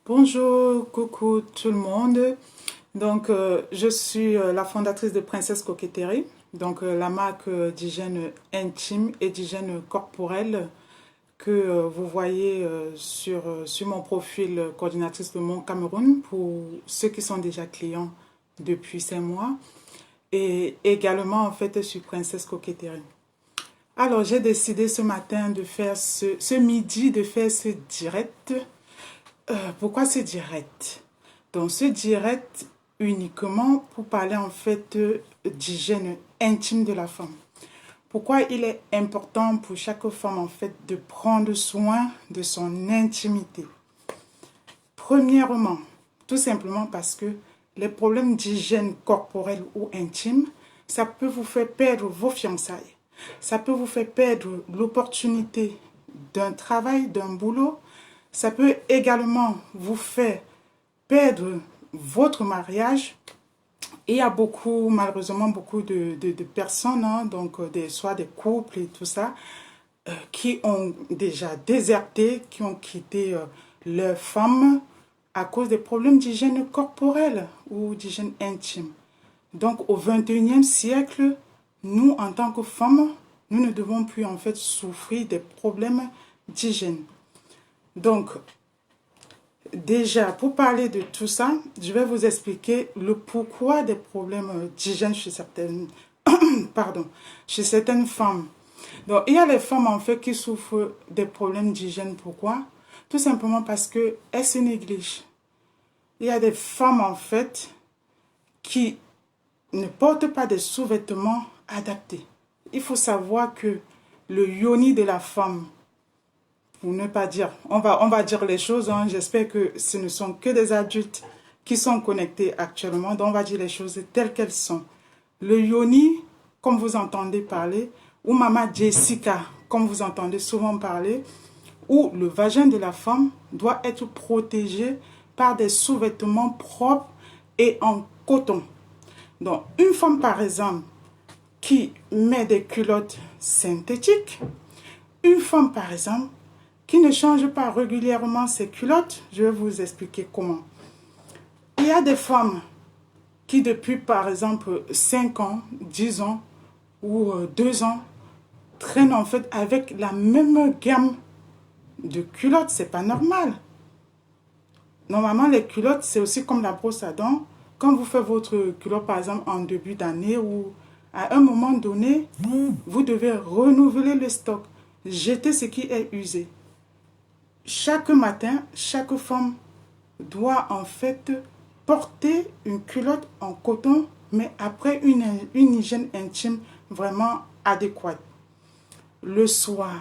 Bonjour, coucou tout le monde. Je suis la fondatrice de Princesse Coquetterie, la marque d'hygiène intime et d'hygiène corporelle que vous voyez sur mon profil coordinatrice de mon Cameroun pour ceux qui sont déjà clients depuis 5 mois et également en fait sur Princesse Coquetterie. Alors, j'ai décidé ce matin de faire ce midi de faire ce direct. Pourquoi ce direct? Donc, ce direct uniquement pour parler en fait d'hygiène intime de la femme. Pourquoi il est important pour chaque femme en fait de prendre soin de son intimité? Premièrement, tout simplement parce que les problèmes d'hygiène corporelle ou intime, ça peut vous faire perdre vos fiançailles. Ça peut vous faire perdre l'opportunité d'un travail, d'un boulot. Ça peut également vous faire perdre votre mariage. Et il y a malheureusement beaucoup de personnes, hein, soit des couples et tout ça, qui ont déjà déserté, qui ont quitté leur femme à cause des problèmes d'hygiène corporelle ou d'hygiène intime. Donc au XXIe siècle, nous en tant que femmes, nous ne devons plus en fait souffrir des problèmes d'hygiène. Donc déjà, pour parler de tout ça, je vais vous expliquer le pourquoi des problèmes d'hygiène chez chez certaines femmes. Donc, il y a les femmes en fait qui souffrent des problèmes d'hygiène. Pourquoi? Tout simplement parce qu'elles se négligent. Il y a des femmes en fait qui ne portent pas des sous-vêtements adaptés. Il faut savoir que le yoni de la femme, pour ne pas dire, on va dire les choses, hein. J'espère que ce ne sont que des adultes qui sont connectés actuellement, donc on va dire les choses telles qu'elles sont. Le yoni, comme vous entendez parler, ou Mama Jessica, comme vous entendez souvent parler, ou le vagin de la femme doit être protégé par des sous-vêtements propres et en coton. Donc, une femme, par exemple, qui met des culottes synthétiques, une femme, par exemple, qui ne change pas régulièrement ses culottes, je vais vous expliquer comment. Il y a des femmes qui, depuis, par exemple, 5 ans, 10 ans ou 2 ans, traînent en fait avec la même gamme de culottes. C'est pas normal. Normalement, les culottes, c'est aussi comme la brosse à dents. Quand vous faites votre culotte, par exemple, en début d'année ou à un moment donné, vous devez renouveler le stock. Jeter ce qui est usé. Chaque matin, chaque femme doit en fait porter une culotte en coton, mais après une hygiène intime vraiment adéquate. Le soir,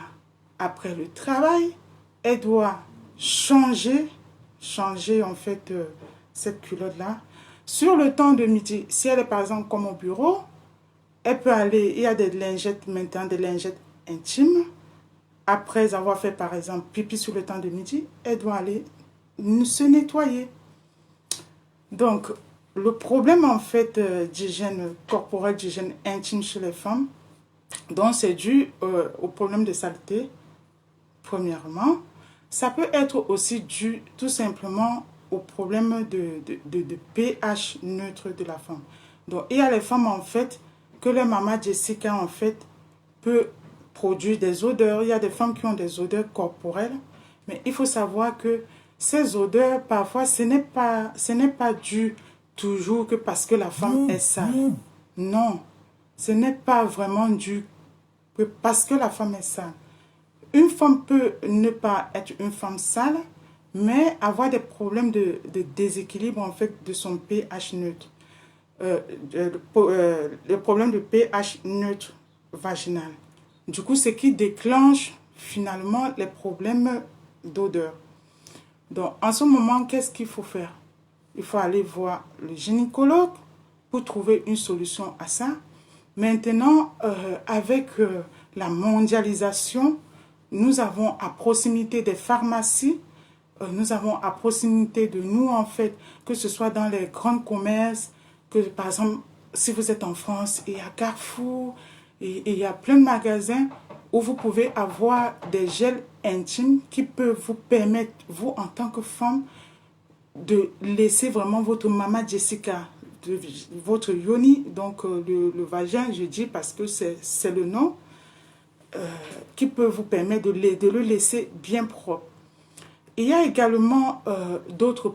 après le travail, elle doit changer en fait cette culotte-là. Sur le temps de midi, si elle est par exemple comme au bureau, elle peut aller, il y a des lingettes maintenant, des lingettes intimes. Après avoir fait par exemple pipi sur le temps de midi, elle doit aller se nettoyer. Donc, le problème en fait d'hygiène corporelle, d'hygiène intime chez les femmes, donc c'est dû au problème de saleté, premièrement. Ça peut être aussi dû tout simplement au problème de pH neutre de la femme. Donc, il y a les femmes en fait que leur maman Jessica en fait peut produire des odeurs. Il y a des femmes qui ont des odeurs corporelles, mais il faut savoir que ces odeurs, parfois, ce n'est pas dû toujours que parce que la femme est sale. Non, ce n'est pas vraiment dû que parce que la femme est sale. Une femme peut ne pas être une femme sale, mais avoir des problèmes de déséquilibre en fait de son pH neutre. Le problème de pH neutre vaginal. Du coup, ce qui déclenche finalement les problèmes d'odeur. Donc, en ce moment, qu'est-ce qu'il faut faire? Il faut aller voir le gynécologue pour trouver une solution à ça. Maintenant, avec la mondialisation, nous avons à proximité des pharmacies, nous avons à proximité de nous, en fait, que ce soit dans les grands commerces, que par exemple, si vous êtes en France, il y a Carrefour, et il y a plein de magasins où vous pouvez avoir des gels intimes qui peuvent vous permettre, vous en tant que femme, de laisser vraiment votre Mama Jessica, votre yoni, donc le vagin, je dis parce que c'est le nom, qui peut vous permettre de le laisser bien propre. Il y a également d'autres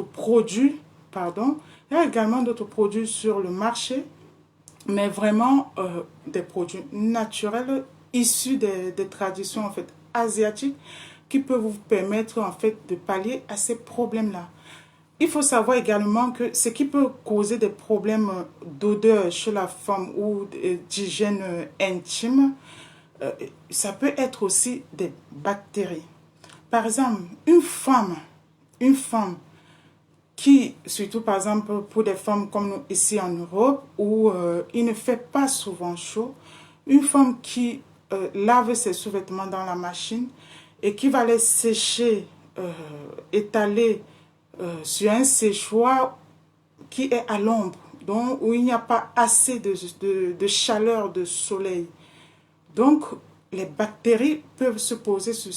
produits, pardon, il y a également d'autres produits sur le marché, mais vraiment des produits naturels issus des traditions en fait asiatiques qui peuvent vous permettre en fait de pallier à ces problèmes-là. Il faut savoir également que ce qui peut causer des problèmes d'odeur chez la femme ou d'hygiène intime, ça peut être aussi des bactéries. Par exemple, une femme qui, surtout par exemple pour des femmes comme nous ici en Europe, où il ne fait pas souvent chaud, une femme qui lave ses sous-vêtements dans la machine et qui va les sécher, étaler sur un séchoir qui est à l'ombre, donc où il n'y a pas assez de chaleur, de soleil. Donc, les bactéries peuvent se poser sur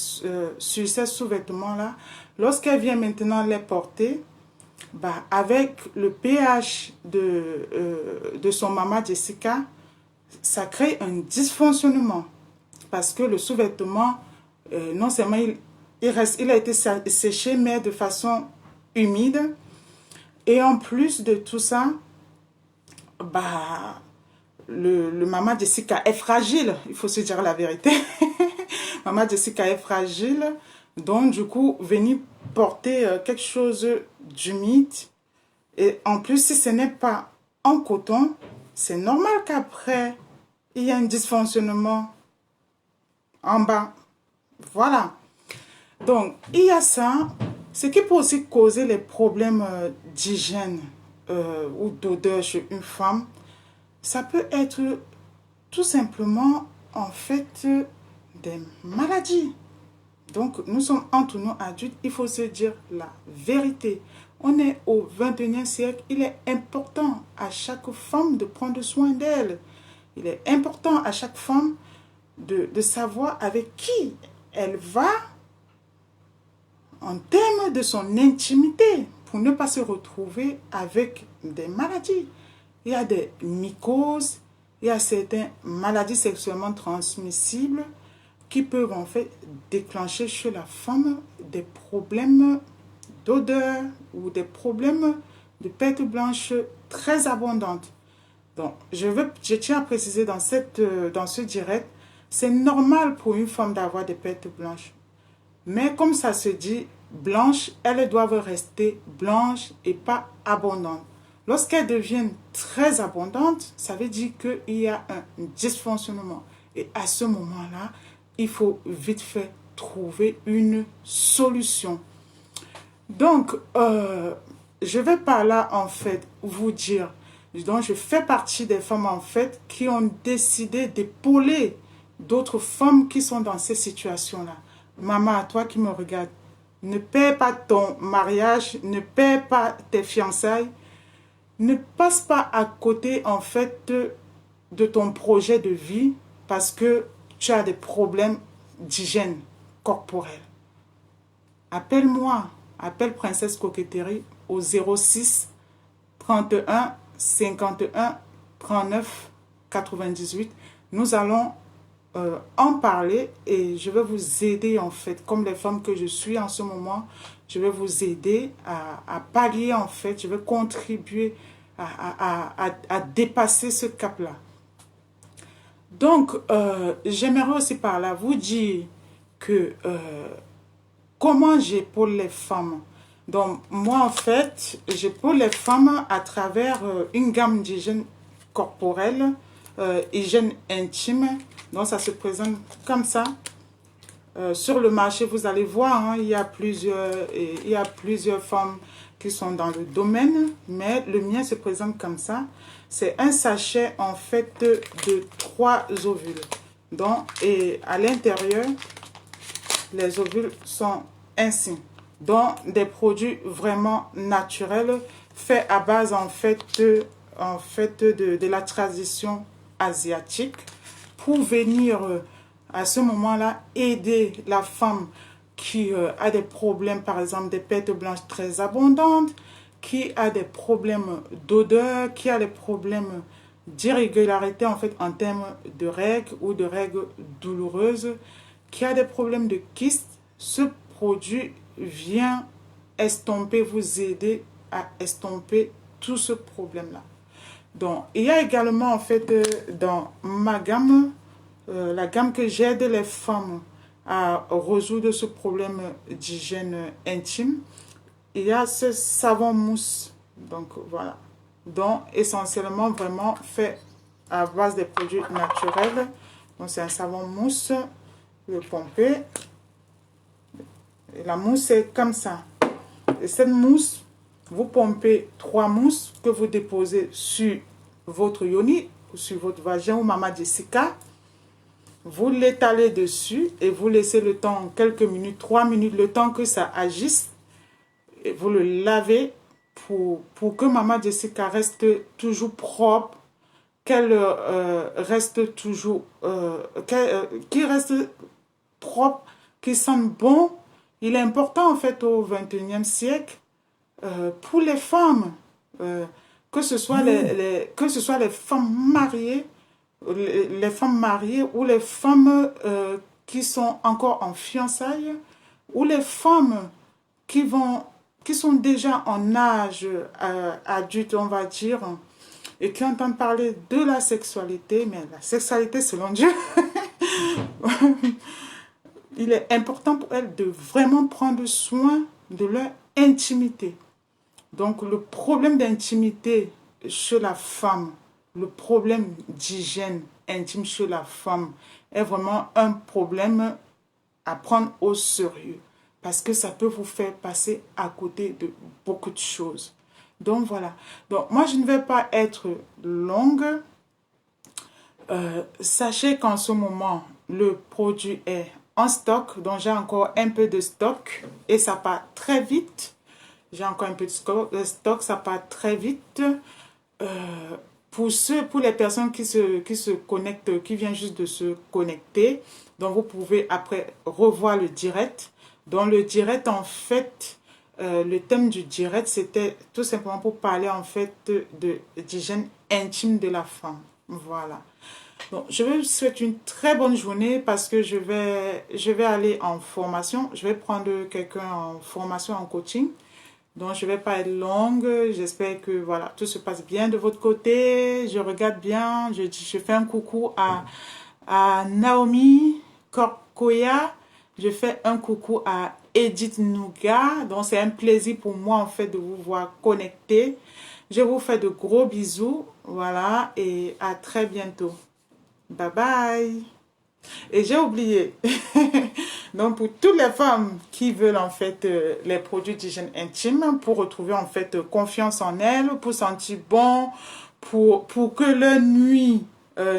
ces sous-vêtements-là. Lorsqu'elle vient maintenant les porter, bah, avec le pH de son Mama Jessica, ça crée un dysfonctionnement. Parce que le sous-vêtement, non seulement il a été séché, mais de façon humide. Et en plus de tout ça, bah, le Mama Jessica est fragile, il faut se dire la vérité. Mama Jessica est fragile, donc du coup, venir porter quelque chose d'humide, et en plus, si ce n'est pas en coton, c'est normal qu'après, il y a un dysfonctionnement en bas. Voilà. Donc, il y a ça, ce qui peut aussi causer les problèmes d'hygiène ou d'odeur chez une femme. Ça peut être tout simplement, en fait, des maladies. Donc, nous sommes entre nous adultes, il faut se dire la vérité. On est au 21e siècle, il est important à chaque femme de prendre soin d'elle. Il est important à chaque femme de savoir avec qui elle va en termes de son intimité pour ne pas se retrouver avec des maladies. Il y a des mycoses, il y a certaines maladies sexuellement transmissibles qui peuvent en fait déclencher chez la femme des problèmes d'odeur ou des problèmes de perte blanche très abondantes. Donc, je tiens à préciser dans ce direct, c'est normal pour une femme d'avoir des pertes blanches. Mais comme ça se dit, blanches, elles doivent rester blanches et pas abondantes. Lorsqu'elles deviennent très abondantes, ça veut dire qu'il y a un dysfonctionnement. Et à ce moment-là, il faut vite fait trouver une solution. Donc, je vais par là, en fait, vous dire, donc je fais partie des femmes, en fait, qui ont décidé d'épauler d'autres femmes qui sont dans ces situations-là. Maman, à toi qui me regarde, ne perds pas ton mariage, ne perds pas tes fiançailles, ne passe pas à côté, en fait, de ton projet de vie parce que tu as des problèmes d'hygiène corporelle. Appelle-moi, appelle Princesse Coquetterie au 06 31 51 39 98. Nous allons en parler et je vais vous aider en fait, comme les femmes que je suis en ce moment, je vais vous aider à pallier en fait, je vais contribuer à dépasser ce cap-là. Donc, j'aimerais aussi par là vous dire que comment j'épaule les femmes. Donc, moi en fait, j'épaule les femmes à travers une gamme d'hygiène corporelle, hygiène intime. Donc, ça se présente comme ça. Sur le marché, vous allez voir, hein, il y a plusieurs femmes qui sont dans le domaine, mais le mien se présente comme ça. C'est un sachet en fait de 3 ovules. Donc, et à l'intérieur, les ovules sont ainsi. Donc, des produits vraiment naturels, faits à base en fait de la tradition asiatique, pour venir à ce moment-là aider la femme qui a des problèmes, par exemple des pertes blanches très abondantes, qui a des problèmes d'odeur, qui a des problèmes d'irrégularité en fait en termes de règles ou de règles douloureuses, qui a des problèmes de kyste, ce produit vient estomper, vous aider à estomper tout ce problème-là. Donc, il y a également en fait dans ma gamme, la gamme que j'aide les femmes à résoudre ce problème d'hygiène intime, il y a ce savon mousse. Donc voilà. Donc essentiellement vraiment fait à base des produits naturels. Donc c'est un savon mousse, le pomper. Et la mousse est comme ça. Et cette mousse, vous pompez 3 mousses que vous déposez sur votre yoni, ou sur votre vagin ou Mama Jessica. Vous l'étalez dessus et vous laissez le temps, quelques minutes, 3 minutes, le temps que ça agisse. Et vous le lavez pour que Mama Jessica reste toujours propre, qu'elle reste toujours, qu'il reste propre, qu'il sente bon. Il est important en fait au XXIe siècle pour les femmes, que ce soit que ce soit les femmes mariées, les femmes mariées ou les femmes qui sont encore en fiançailles ou les femmes qui sont déjà en âge adulte, on va dire, et qui entendent parler de la sexualité, mais la sexualité selon Dieu, il est important pour elles de vraiment prendre soin de leur intimité. Donc le problème d'intimité chez la femme, le problème d'hygiène intime chez la femme est vraiment un problème à prendre au sérieux parce que ça peut vous faire passer à côté de beaucoup de choses. Donc voilà. Donc moi je ne vais pas être longue. Sachez qu'en ce moment le produit est en stock, donc j'ai encore un peu de stock et ça part très vite. J'ai encore un peu de stock, ça part très vite. Pour les personnes qui se connectent, qui viennent juste de se connecter, donc vous pouvez après revoir le direct. Dans le direct, en fait, le thème du direct, c'était tout simplement pour parler en fait d'hygiène intime de la femme. Voilà. Donc, je vous souhaite une très bonne journée parce que je vais aller en formation. Je vais prendre quelqu'un en formation, en coaching. Donc, je ne vais pas être longue. J'espère que voilà, tout se passe bien de votre côté. Je regarde bien. Je fais un coucou à Naomi Korkoya. Je fais un coucou à Edith Nouga. Donc, c'est un plaisir pour moi, en fait, de vous voir connecter. Je vous fais de gros bisous. Voilà. Et à très bientôt. Bye bye. Et j'ai oublié. Donc pour toutes les femmes qui veulent en fait les produits d'hygiène intime pour retrouver en fait confiance en elles, pour sentir bon, pour que leur nuit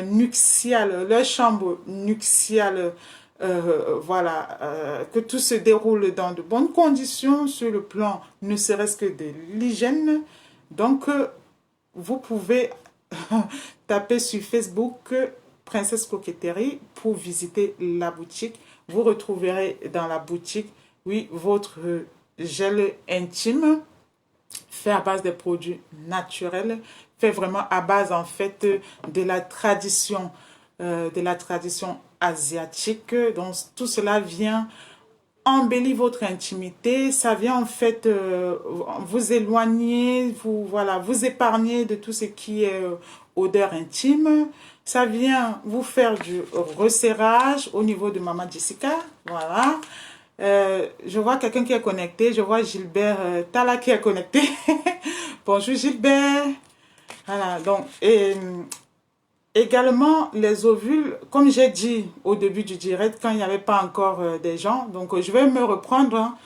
nuptiale, leur chambre nuptiale, voilà, que tout se déroule dans de bonnes conditions sur le plan ne serait-ce que de l'hygiène. Donc vous pouvez taper sur Facebook Princesse Coquetterie pour visiter la boutique. Vous retrouverez dans la boutique, oui, votre gel intime fait à base des produits naturels, fait vraiment à base en fait de la tradition asiatique. Donc tout cela vient embellir votre intimité, ça vient en fait vous éloigner, vous épargner de tout ce qui est odeur intime. Ça vient vous faire du resserrage au niveau de Mama Jessica. Voilà. Je vois quelqu'un qui est connecté. Je vois Gilbert Tala qui est connecté. Bonjour Gilbert. Voilà. Donc, également les ovules, comme j'ai dit au début du direct, quand il n'y avait pas encore des gens. Donc, je vais me reprendre. Hein.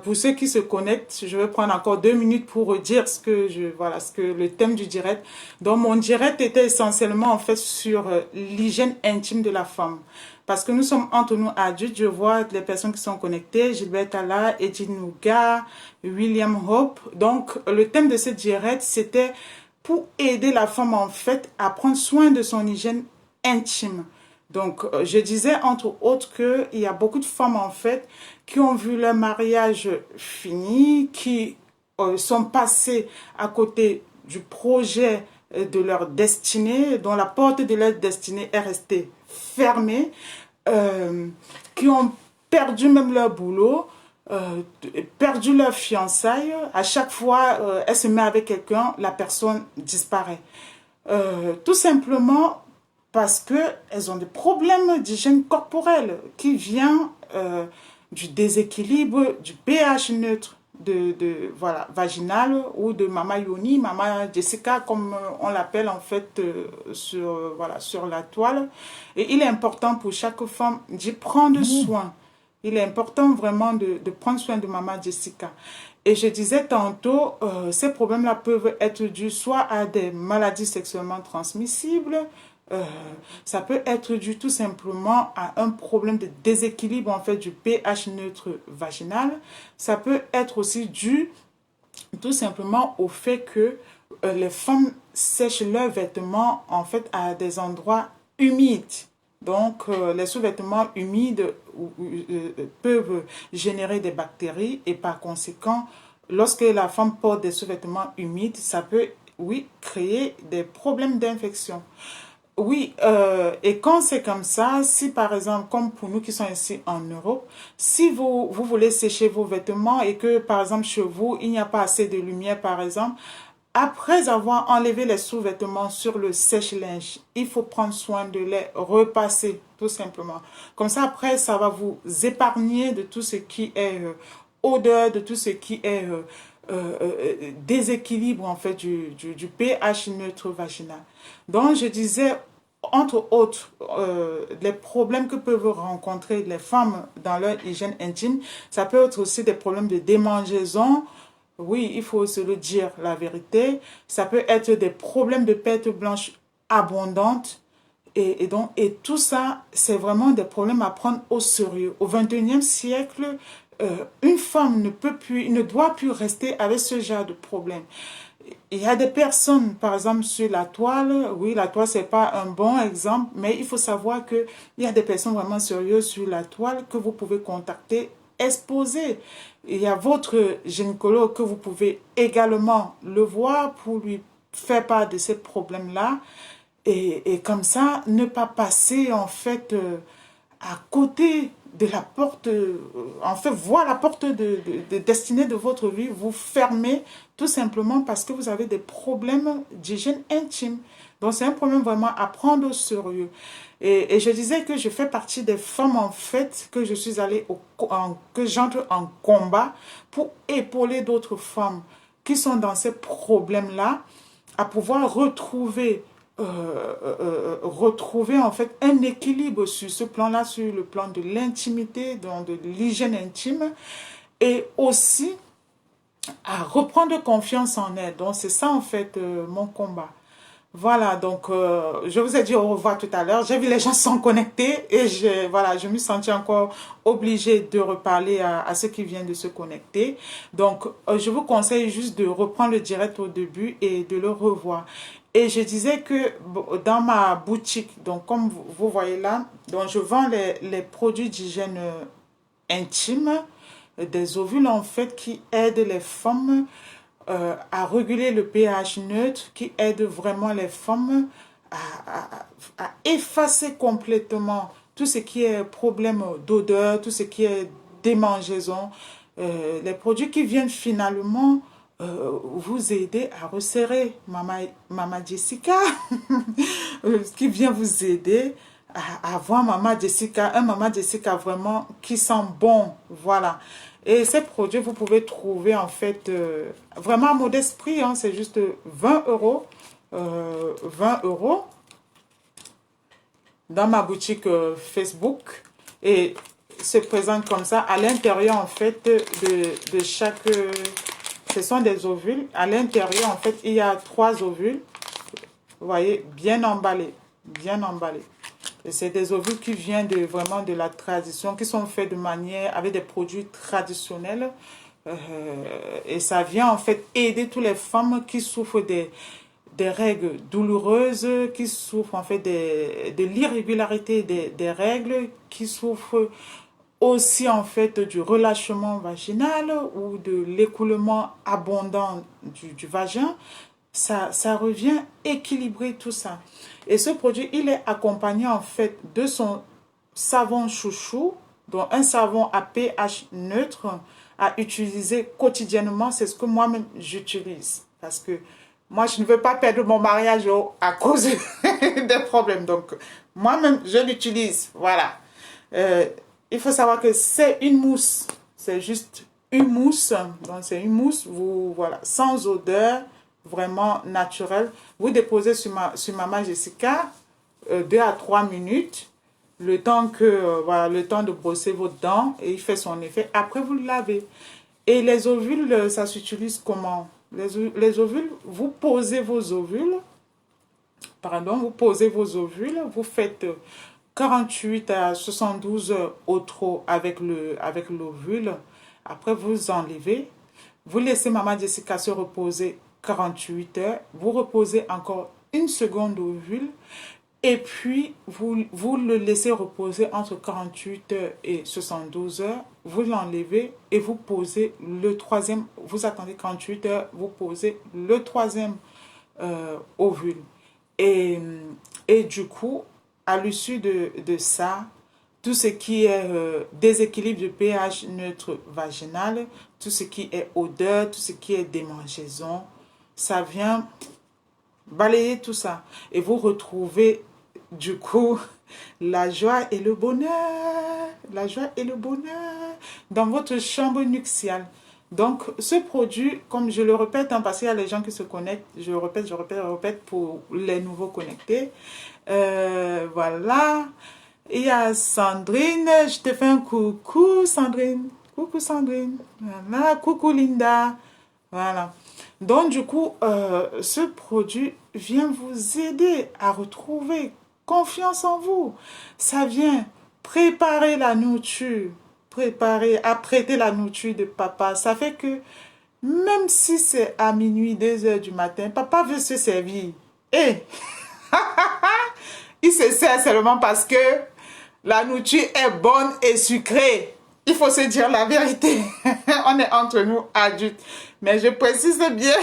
Pour ceux qui se connectent, je vais prendre encore 2 minutes pour dire le thème du direct. Donc mon direct était essentiellement en fait sur l'hygiène intime de la femme. Parce que nous sommes entre nous adultes, je vois les personnes qui sont connectées, Gilbert Tala, Edith Nouga, William Hope. Donc le thème de ce direct, c'était pour aider la femme en fait à prendre soin de son hygiène intime. Donc, je disais entre autres qu'il y a beaucoup de femmes en fait qui ont vu leur mariage fini, qui sont passées à côté du projet de leur destinée, dont la porte de leur destinée est restée fermée, qui ont perdu même leur boulot, perdu leur fiançailles. À chaque fois, elle se met avec quelqu'un, la personne disparaît. Tout simplement parce qu'elles ont des problèmes d'hygiène corporelle qui viennent du déséquilibre du pH neutre voilà, vaginal ou de Mama Yoni, Mama Jessica comme on l'appelle en fait voilà, sur la toile. Et il est important pour chaque femme d'y prendre soin. Il est important vraiment de prendre soin de Mama Jessica. Et je disais tantôt, ces problèmes-là peuvent être dus soit à des maladies sexuellement transmissibles, ça peut être dû tout simplement à un problème de déséquilibre en fait du pH neutre vaginal. Ça peut être aussi dû tout simplement au fait que les femmes sèchent leurs vêtements en fait à des endroits humides. Donc, les sous-vêtements humides peuvent générer des bactéries et par conséquent, lorsque la femme porte des sous-vêtements humides, ça peut, oui, créer des problèmes d'infection. Oui, et quand c'est comme ça, si par exemple, comme pour nous qui sommes ici en Europe, si vous voulez sécher vos vêtements et que par exemple chez vous, il n'y a pas assez de lumière par exemple, après avoir enlevé les sous-vêtements sur le sèche-linge, il faut prendre soin de les repasser, tout simplement. Comme ça, après, ça va vous épargner de tout ce qui est odeur, de tout ce qui est déséquilibre, en fait, du pH neutre vaginal. Donc, je disais, entre autres, les problèmes que peuvent rencontrer les femmes dans leur hygiène intime, ça peut être aussi des problèmes de démangeaison. Oui, il faut se le dire, la vérité. Ça peut être des problèmes de perte blanche abondante. Et tout ça, c'est vraiment des problèmes à prendre au sérieux. Au XXIe siècle, une femme ne doit plus rester avec ce genre de problème. Il y a des personnes, par exemple, sur la toile. Oui, la toile, c'est pas un bon exemple, mais il faut savoir qu'il y a des personnes vraiment sérieuses sur la toile que vous pouvez contacter, exposer. Il y a votre gynécologue que vous pouvez également le voir pour lui faire part de ces problèmes-là. Et comme ça, ne pas passer en fait à côté de la porte, en fait, voir la porte de destinée de votre vie, vous fermez tout simplement parce que vous avez des problèmes d'hygiène intime. Donc, c'est un problème vraiment à prendre au sérieux. Et je disais que je fais partie des femmes, en fait, que je suis allée, que j'entre en combat pour épauler d'autres femmes qui sont dans ces problèmes-là à pouvoir retrouver en fait un équilibre sur ce plan-là, sur le plan de l'intimité, de l'hygiène intime, et aussi à reprendre confiance en elle. Donc c'est ça en fait mon combat. Voilà, donc je vous ai dit au revoir tout à l'heure. J'ai vu les gens sont connectés et je me sentais encore obligée de reparler à ceux qui viennent de se connecter. Donc, je vous conseille juste de reprendre le direct au début et de le revoir. Et je disais que dans ma boutique, donc comme vous voyez là, donc je vends les produits d'hygiène intime, des ovules en fait qui aident les femmes à réguler le pH neutre, qui aident vraiment les femmes à effacer complètement tout ce qui est problème d'odeur, tout ce qui est démangeaison, les produits qui viennent finalement vous aider à resserrer Mama Jessica, qui vient vous aider à avoir Mama Jessica, un Mama Jessica vraiment qui sent bon, voilà. Et ces produits, vous pouvez trouver en fait vraiment à modeste prix, hein, c'est juste 20 euros. 20 euros dans ma boutique Facebook et se présente comme ça à l'intérieur en fait de chaque ce sont des ovules. À l'intérieur en fait il y a 3 ovules, vous voyez, bien emballés, bien emballés. Et c'est des ovules qui viennent vraiment de la tradition, qui sont faits de manière avec des produits traditionnels. Et ça vient en fait aider toutes les femmes qui souffrent des règles douloureuses, qui souffrent en fait de l'irrégularité des règles, qui souffrent aussi en fait du relâchement vaginal ou de l'écoulement abondant du vagin, ça revient équilibrer tout ça. Et ce produit, il est accompagné en fait de son savon chouchou, donc un savon à pH neutre à utiliser quotidiennement. C'est ce que moi-même j'utilise parce que moi je ne veux pas perdre mon mariage à cause des problèmes. Donc moi-même je l'utilise. Voilà. Il faut savoir que c'est une mousse. C'est juste une mousse. Donc c'est une mousse, voilà, sans odeur, vraiment naturelle. Vous déposez sur Mama Jessica 2 à 3 minutes. Le temps voilà, le temps de brosser vos dents et il fait son effet. Après, vous le lavez. Et les ovules, ça s'utilise comment? Les ovules, vous posez vos ovules. Pardon, vous posez vos ovules. Vous faites 48 à 72 heures au trop avec l'ovule. Après, vous enlevez. Vous laissez Mama Jessica se reposer 48 heures. Vous reposez encore une seconde ovule. Et puis, vous le laissez reposer entre 48 heures et 72 heures. Vous l'enlevez et vous posez le troisième. Vous attendez 48 heures, vous posez le troisième ovule. Et du coup, à l'issue de ça, tout ce qui est déséquilibre de pH neutre vaginal, tout ce qui est odeur, tout ce qui est démangeaison, ça vient balayer tout ça. Et vous retrouvez du coup la joie et le bonheur. La joie et le bonheur dans votre chambre nuptiale. Donc, ce produit, comme je le répète, parce qu'il y a les gens qui se connectent, je répète pour les nouveaux connectés. Voilà. Il y a Sandrine, je te fais un coucou, Sandrine. Coucou, Sandrine. Voilà. Coucou, Linda. Voilà. Donc, du coup, ce produit vient vous aider à retrouver confiance en vous. Ça vient préparer la nourriture, apprêter la nourriture de papa. Ça fait que même si c'est à minuit, 2 heures du matin, papa veut se servir. Et il se sert seulement parce que la nourriture est bonne et sucrée. Il faut se dire la vérité. On est entre nous adultes. Mais je précise bien,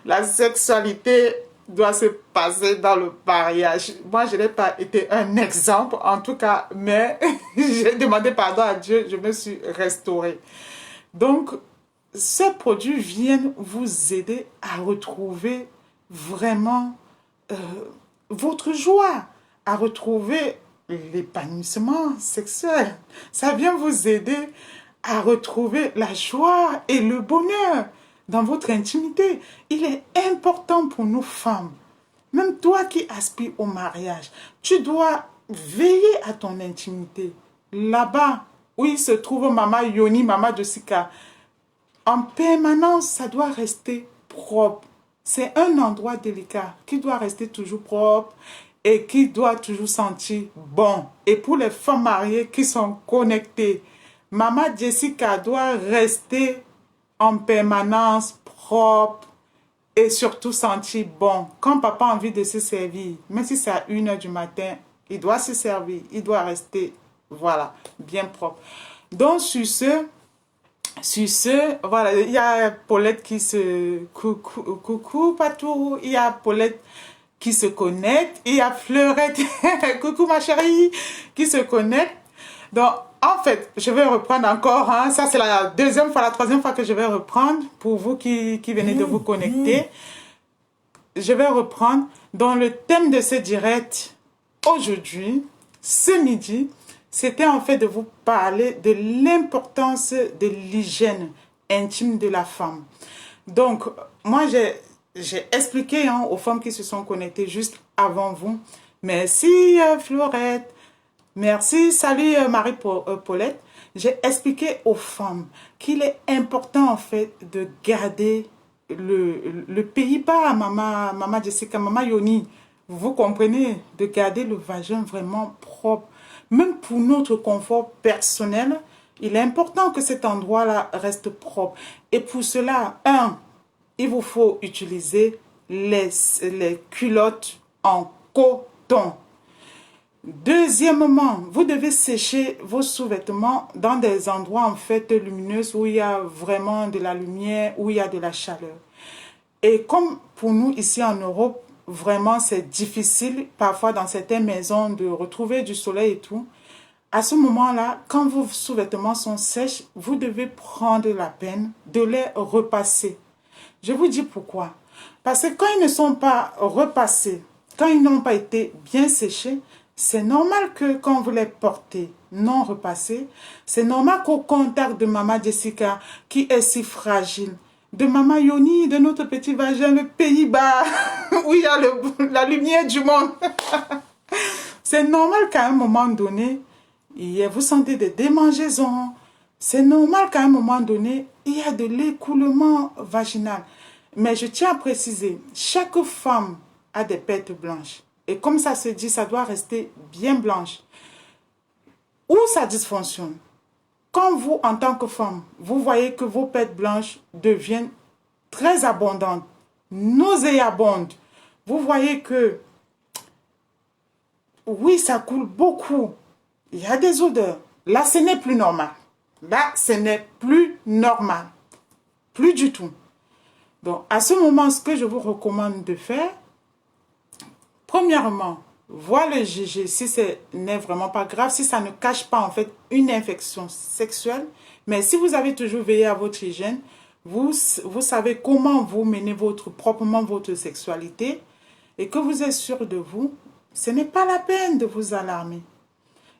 la sexualité doit se passer dans le mariage. Moi, je n'ai pas été un exemple, en tout cas, mais j'ai demandé pardon à Dieu, je me suis restaurée. Donc, ces produits viennent vous aider à retrouver vraiment votre joie, à retrouver l'épanouissement sexuel. Ça vient vous aider à retrouver la joie et le bonheur dans votre intimité. Il est important pour nous femmes, même toi qui aspires au mariage, tu dois veiller à ton intimité. Là-bas où il se trouve Mama Yoni, Mama Jessica, en permanence, ça doit rester propre. C'est un endroit délicat qui doit rester toujours propre et qui doit toujours sentir bon. Et pour les femmes mariées qui sont connectées, Mama Jessica doit rester en permanence propre et surtout sentir bon. Quand papa a envie de se servir, même si c'est à 1 heure du matin, il doit se servir, il doit rester, voilà, bien propre. Donc, sur ce, voilà, il y a Paulette qui se... Coucou, Patou, il y a Paulette qui se connecte, il y a Fleurette, coucou ma chérie, qui se connecte. Donc, en fait, je vais reprendre encore, hein, ça c'est la deuxième fois, la troisième fois que je vais reprendre, pour vous qui venez de vous connecter. Je vais reprendre dans le thème de ce direct, aujourd'hui, ce midi, c'était en fait de vous parler de l'importance de l'hygiène intime de la femme. Donc, moi, j'ai expliqué aux femmes qui se sont connectées juste avant vous. Merci, Fleurette. Merci, salut Marie-Paulette. J'ai expliqué aux femmes qu'il est important en fait de garder le Pays-Bas, Mama Jessica, Mama Yoni. Vous comprenez, de garder le vagin vraiment propre. Même pour notre confort personnel, il est important que cet endroit-là reste propre. Et pour cela, il vous faut utiliser les culottes en coton. Deuxièmement, vous devez sécher vos sous-vêtements dans des endroits en fait lumineux où il y a vraiment de la lumière, où il y a de la chaleur. Et comme pour nous ici en Europe, vraiment c'est difficile parfois dans certaines maisons de retrouver du soleil et tout. À ce moment-là, quand vos sous-vêtements sont sèches, vous devez prendre la peine de les repasser. Je vous dis pourquoi. Parce que quand ils ne sont pas repassés, quand ils n'ont pas été bien séchés, c'est normal que quand vous les portez non repassés, c'est normal qu'au contact de Maman Jessica, qui est si fragile, de Maman Yoni, de notre petit vagin, le Pays-Bas, où il y a la lumière du monde. C'est normal qu'à un moment donné, vous sentez des démangeaisons. C'est normal qu'à un moment donné, il y a de l'écoulement vaginal. Mais je tiens à préciser, chaque femme a des pertes blanches. Et comme ça se dit, ça doit rester bien blanche. Où ça dysfonctionne? Quand vous, en tant que femme, vous voyez que vos pertes blanches deviennent très abondantes, nauséabondes, vous voyez que, oui, ça coule beaucoup, il y a des odeurs. Là, ce n'est plus normal. Là, ce n'est plus normal. Plus du tout. Donc, à ce moment, ce que je vous recommande de faire, premièrement, voir le GG si ce n'est vraiment pas grave, si ça ne cache pas en fait une infection sexuelle. Mais si vous avez toujours veillé à votre hygiène, vous savez comment vous menez proprement votre sexualité et que vous êtes sûr de vous, ce n'est pas la peine de vous alarmer.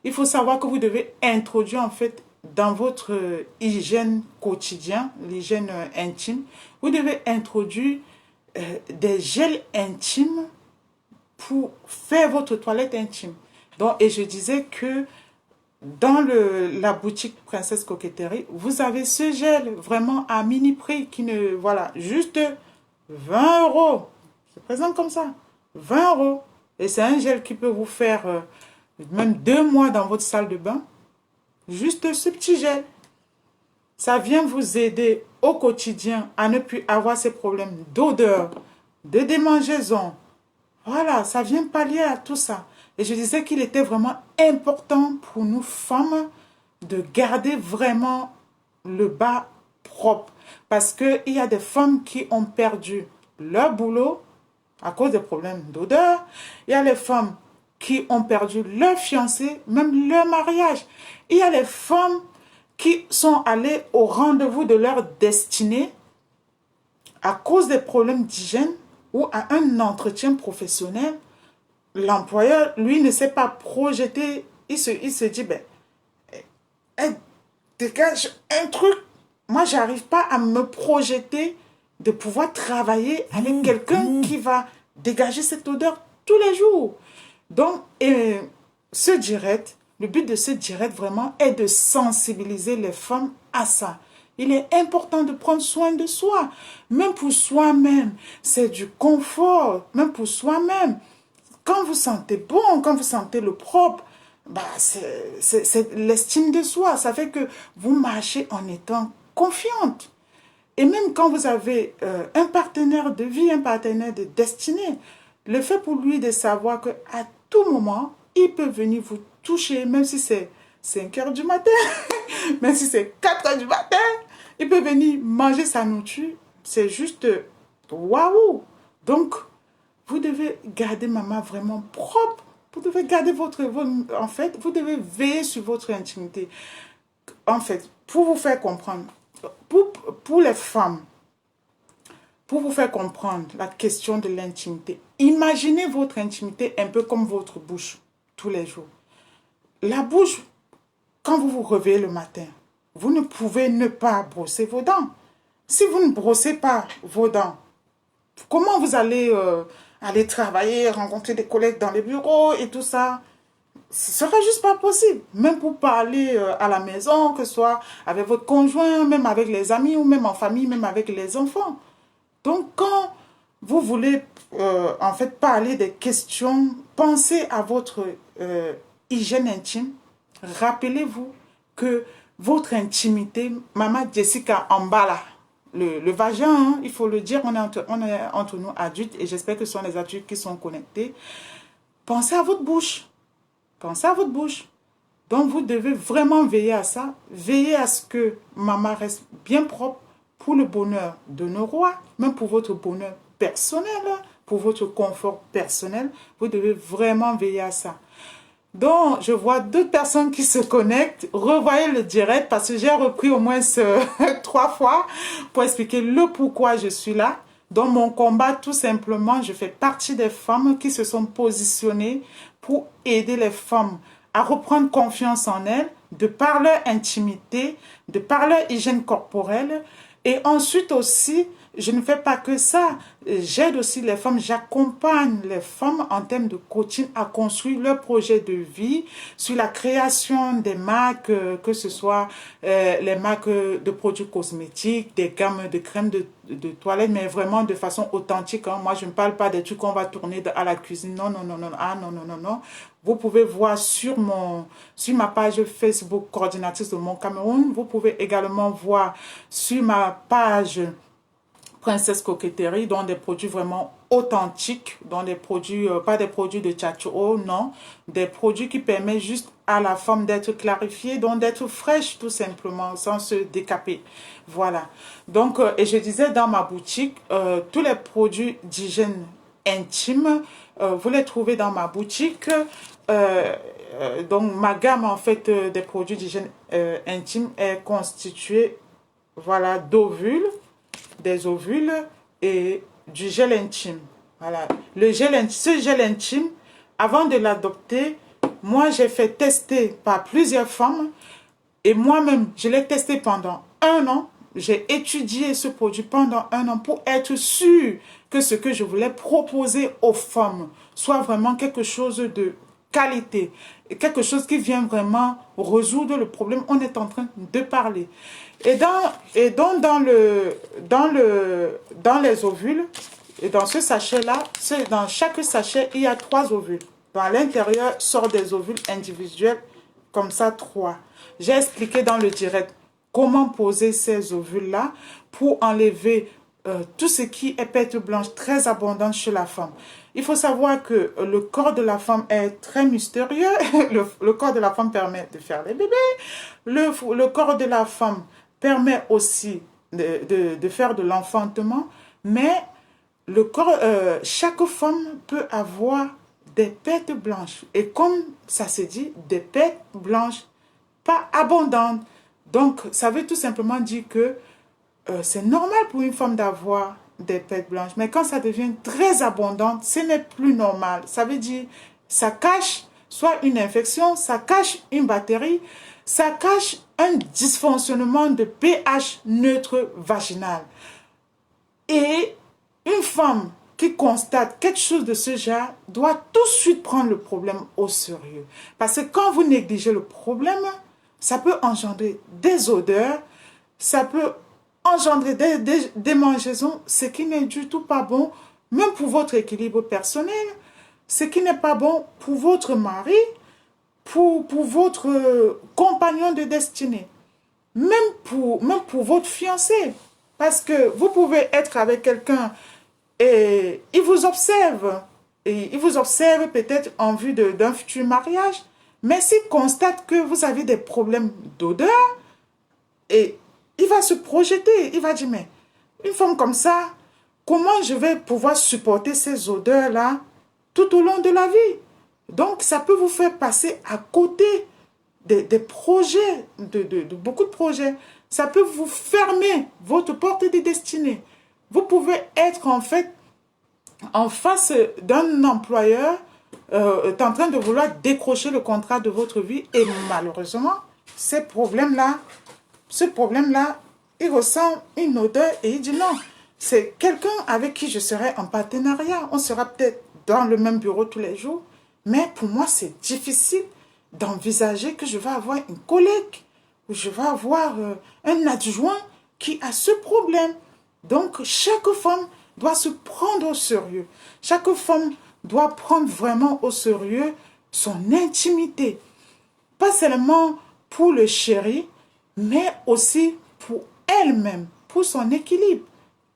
Il faut savoir que vous devez introduire en fait dans votre hygiène quotidienne, l'hygiène intime, vous devez introduire des gels intimes pour faire votre toilette intime. Donc, et je disais que dans la boutique Princesse Coquetterie, vous avez ce gel vraiment à mini prix qui ne, voilà, juste 20 €. Je présente comme ça, 20 €. Et c'est un gel qui peut vous faire même 2 mois dans votre salle de bain. Juste ce petit gel. Ça vient vous aider au quotidien à ne plus avoir ces problèmes d'odeur, de démangeaison. Voilà, ça vient pallier à tout ça. Et je disais qu'il était vraiment important pour nous femmes de garder vraiment le bas propre. Parce qu'il y a des femmes qui ont perdu leur boulot à cause des problèmes d'odeur. Il y a les femmes qui ont perdu leur fiancé, même leur mariage. Il y a les femmes qui sont allées au rendez-vous de leur destinée à cause des problèmes d'hygiène ou à un entretien professionnel. L'employeur, lui, ne s'est pas projeté. Il se dit, ben, dégage un truc. Moi, j'arrive pas à me projeter de pouvoir travailler avec quelqu'un qui va dégager cette odeur tous les jours. Donc, ce direct, le but de ce direct vraiment est de sensibiliser les femmes à ça. Il est important de prendre soin de soi, même pour soi-même. C'est du confort, même pour soi-même. Quand vous sentez bon, quand vous sentez le propre, bah c'est l'estime de soi. Ça fait que vous marchez en étant confiante. Et même quand vous avez un partenaire de vie, un partenaire de destinée, le fait pour lui de savoir qu'à tout moment, il peut venir vous toucher, même si c'est 5 heures du matin, même si c'est 4 heures du matin, il peut venir manger sa nourriture. C'est juste waouh! Donc, vous devez garder maman vraiment propre. Vous devez garder en fait, vous devez veiller sur votre intimité. En fait, pour vous faire comprendre, pour les femmes, pour vous faire comprendre la question de l'intimité, imaginez votre intimité un peu comme votre bouche tous les jours. La bouche, quand vous vous réveillez le matin, vous ne pouvez ne pas brosser vos dents. Si vous ne brossez pas vos dents, comment vous allez aller travailler, rencontrer des collègues dans les bureaux et tout ça? Ce serait juste pas possible. Même pour parler à la maison, que ce soit avec votre conjoint, même avec les amis ou même en famille, même avec les enfants. Donc, quand vous voulez en fait parler des questions, pensez à votre hygiène intime. Rappelez-vous que votre intimité, Maman Jessica en bas là, le vagin, hein, il faut le dire, on est entre nous adultes et j'espère que ce sont les adultes qui sont connectés. Pensez à votre bouche. Pensez à votre bouche. Donc, vous devez vraiment veiller à ça. Veillez à ce que maman reste bien propre pour le bonheur de nos rois, même pour votre bonheur personnel, pour votre confort personnel. Vous devez vraiment veiller à ça. Donc, je vois d'autres personnes qui se connectent. Revoyez le direct parce que j'ai repris au moins 3 fois pour expliquer le pourquoi je suis là. Dans mon combat, tout simplement, je fais partie des femmes qui se sont positionnées pour aider les femmes à reprendre confiance en elles, de par leur intimité, de par leur hygiène corporelle. Et ensuite aussi, je ne fais pas que ça. J'aide aussi les femmes, j'accompagne les femmes en termes de coaching à construire leur projet de vie sur la création des marques, que ce soit les marques de produits cosmétiques, des gammes de crèmes de toilette, mais vraiment de façon authentique. Hein. Moi, je ne parle pas des trucs qu'on va tourner à la cuisine. Non, non, non, non, ah, non, non, non, non. Vous pouvez voir sur ma page Facebook coordinatrice de Mon Cameroun. Vous pouvez également voir sur ma page Princesse Coquetterie, dans des produits vraiment authentiques, dans des produits, pas des produits de tchatcho, non, des produits qui permettent juste à la femme d'être clarifiée, donc d'être fraîche tout simplement, sans se décaper. Voilà. Donc, et je disais dans ma boutique, tous les produits d'hygiène intime, vous les trouvez dans ma boutique. Donc, ma gamme en fait des produits d'hygiène intime est constituée, voilà, d'ovules, des ovules et du gel intime. Voilà. Ce gel intime, avant de l'adopter, moi j'ai fait tester par plusieurs femmes et moi-même, je l'ai testé pendant 1 an. J'ai étudié ce produit pendant 1 an pour être sûre que ce que je voulais proposer aux femmes soit vraiment quelque chose de qualité, quelque chose qui vient vraiment résoudre le problème. On est en train de parler. Et donc dans les ovules, et dans ce sachet-là, dans chaque sachet, il y a 3 ovules. Dans l'intérieur, sortent des ovules individuels, comme ça 3. J'ai expliqué dans le direct comment poser ces ovules-là pour enlever tout ce qui est perte blanche très abondante chez la femme. Il faut savoir que le corps de la femme est très mystérieux. Le corps de la femme permet de faire les bébés. Le corps de la femme permet aussi de faire de l'enfantement. Mais le corps, chaque femme peut avoir des pertes blanches. Et comme ça se dit, des pertes blanches pas abondantes. Donc, ça veut tout simplement dire que c'est normal pour une femme d'avoir des pertes blanches. Mais quand ça devient très abondant, ce n'est plus normal. Ça veut dire, ça cache soit une infection, ça cache une bactérie, ça cache un dysfonctionnement de pH neutre vaginal. Et une femme qui constate quelque chose de ce genre doit tout de suite prendre le problème au sérieux. Parce que quand vous négligez le problème, ça peut engendrer des odeurs, ça peut engendrer des démangeaisons, ce qui n'est du tout pas bon, même pour votre équilibre personnel, ce qui n'est pas bon pour votre mari, pour votre compagnon de destinée, même pour votre fiancé. Parce que vous pouvez être avec quelqu'un et il vous observe, et il vous observe peut-être en vue d'un futur mariage, mais s'il constate que vous avez des problèmes d'odeur, et il va se projeter, il va dire, mais une femme comme ça, comment je vais pouvoir supporter ces odeurs-là tout au long de la vie? Donc, ça peut vous faire passer à côté des projets, de beaucoup de projets. Ça peut vous fermer votre porte de destinée. Vous pouvez être en fait en face d'un employeur en train de vouloir décrocher le contrat de votre vie et malheureusement, ce problème-là, il ressent une odeur et il dit non, c'est quelqu'un avec qui je serai en partenariat. On sera peut-être dans le même bureau tous les jours, mais pour moi, c'est difficile d'envisager que je vais avoir une collègue ou je vais avoir un adjoint qui a ce problème. Donc, chaque femme doit se prendre au sérieux. Chaque femme doit prendre vraiment au sérieux son intimité. Pas seulement pour le chéri, mais aussi pour elle-même, pour son équilibre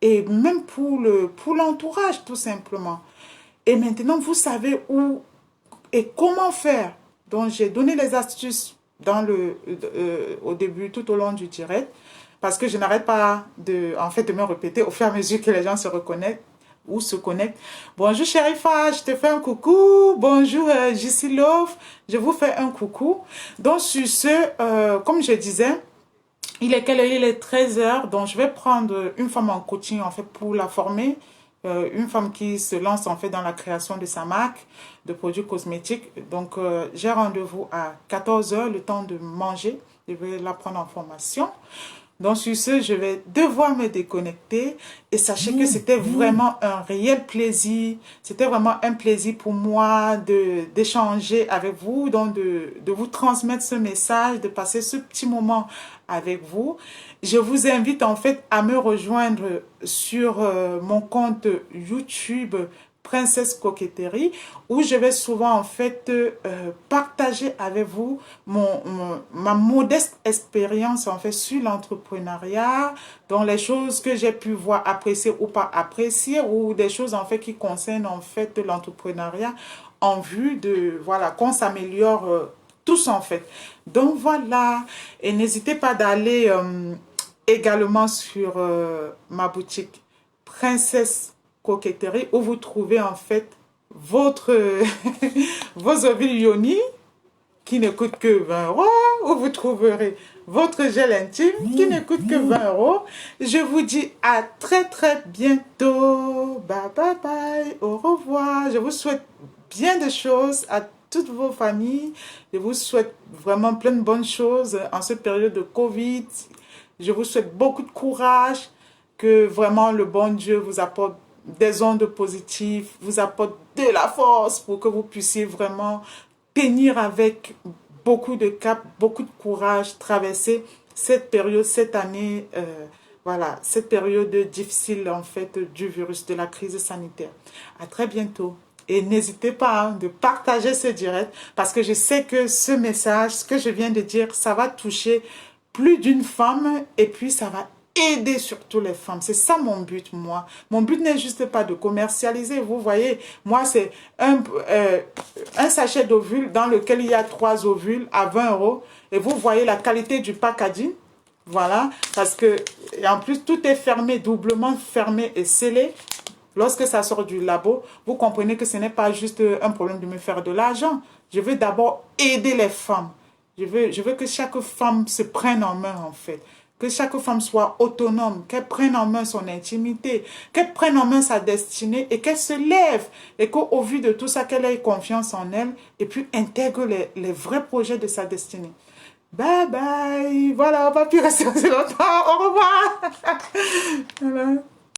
et même pour l'entourage, tout simplement. Et maintenant, vous savez où et comment faire. Donc, j'ai donné les astuces au début, tout au long du direct, parce que je n'arrête pas de me répéter au fur et à mesure que les gens se reconnectent ou se connectent. Bonjour Sherifa, je te fais un coucou. Bonjour JC Love, je vous fais un coucou. Donc, sur ce, comme je disais, il est quelle heure? Il est 13 heures. Donc, je vais prendre une femme en coaching, en fait, pour la former. Une femme qui se lance, en fait, dans la création de sa marque de produits cosmétiques. Donc, j'ai rendez-vous à 14 heures, le temps de manger. Je vais la prendre en formation. Donc, sur ce, je vais devoir me déconnecter. Et sachez que c'était vraiment un réel plaisir. C'était vraiment un plaisir pour moi d'échanger avec vous, donc de vous transmettre ce message, de passer ce petit moment avec vous. Je vous invite en fait à me rejoindre sur mon compte YouTube Princesse Coquetterie, où je vais souvent en fait partager avec vous ma modeste expérience en fait sur l'entrepreneuriat, dans les choses que j'ai pu voir, apprécier ou pas apprécier, ou des choses en fait qui concernent en fait l'entrepreneuriat en vue de voilà qu'on s'améliore tous en fait. Donc voilà, et n'hésitez pas d'aller également sur ma boutique Princesse Coquetterie, où vous trouvez en fait vos ovules Yoni qui ne coûtent que 20 €, où vous trouverez votre gel intime qui ne coûte que 20 €. Je vous dis à très très bientôt. Bye bye bye. Au revoir. Je vous souhaite bien de choses à toutes vos familles. Je vous souhaite vraiment plein de bonnes choses en cette période de Covid. Je vous souhaite beaucoup de courage, que vraiment le bon Dieu vous apporte des ondes positives, vous apporte de la force pour que vous puissiez vraiment tenir avec beaucoup de cap, beaucoup de courage, traverser cette période, cette année, voilà, cette période difficile en fait du virus, de la crise sanitaire. À très bientôt. Et n'hésitez pas de partager ce direct, parce que je sais que ce message, ce que je viens de dire, ça va toucher plus d'une femme, et puis ça va aider surtout les femmes. C'est ça mon but, moi. Mon but n'est juste pas de commercialiser. Vous voyez, moi, c'est un sachet d'ovules dans lequel il y a 3 ovules à 20 €. Et vous voyez la qualité du packaging. Voilà, parce que, et en plus, tout est fermé, doublement fermé et scellé. Lorsque ça sort du labo, vous comprenez que ce n'est pas juste un problème de me faire de l'argent. Je veux d'abord aider les femmes. Je veux que chaque femme se prenne en main, en fait. Que chaque femme soit autonome, qu'elle prenne en main son intimité, qu'elle prenne en main sa destinée et qu'elle se lève. Et qu'au vu de tout ça, qu'elle ait confiance en elle et puis intègre les vrais projets de sa destinée. Bye bye. Voilà, on va plus rester aussi longtemps. Au revoir. Voilà.